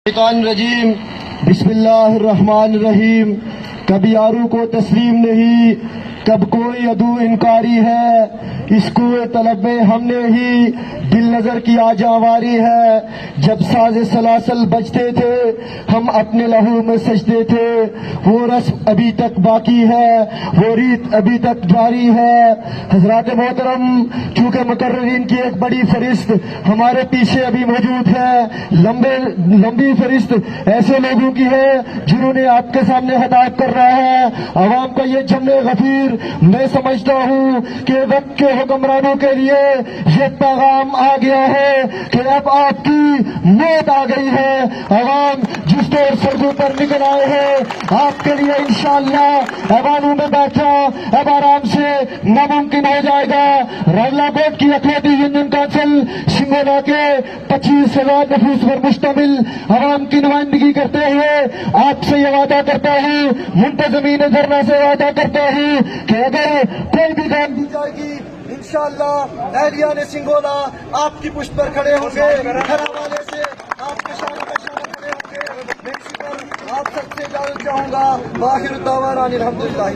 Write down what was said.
شیطان رجیم بسم اللہ الرحمن الرحیم. کبھی یارو کو تسلیم نہیں، کب کوئی عدو انکاری ہے، اس کو طلب میں ہم نے ہی دل نظر کی آجاواری ہے. جب ساز سلاسل بجتے تھے ہم اپنے لہو میں سجتے تھے، وہ رسم ابھی تک باقی ہے، وہ ریت ابھی تک جاری ہے. حضرات محترم، چونکہ مقررین کی ایک بڑی فہرست ہمارے پیچھے ابھی موجود ہے، لمبی فہرست ایسے لوگوں کی ہے جنہوں نے آپ کے سامنے خطاب کر رہا ہے. عوام کا یہ جمع غفیر، میں سمجھتا ہوں کہ وقت کے حکمرانوں کے لیے یہ پیغام آ گیا ہے کہ اب آپ کی موت آ گئی ہے. عوام جس طور سڑکوں پر نکل آئے ہیں آپ کے لیے انشاءاللہ ایوانوں میں بیٹھنا اب آرام سے ناممکن ہو جائے گا. راولہ کوٹ کی اقلیتی یونین کونسل سنگولا کے 25,000 نفوس پر مشتمل عوام کی نمائندگی کرتے ہوئے آپ سے یہ وعدہ کرتا ہوں، منتظمین دھرنا سے وعدہ کرتا ہوں کہ اگر کوئی بھی کام دی جائے گی انشاءاللہ اہلیان سنگولا آپ کی پشت پر کھڑے ہوں گے، ہر حوالے سے آپ کے شانہ بہ شانہ کھڑے ہوں گے. میں اسی پر آپ سب سے اجازت چاہوں گا. باخر الدعوانا الحمدللہ.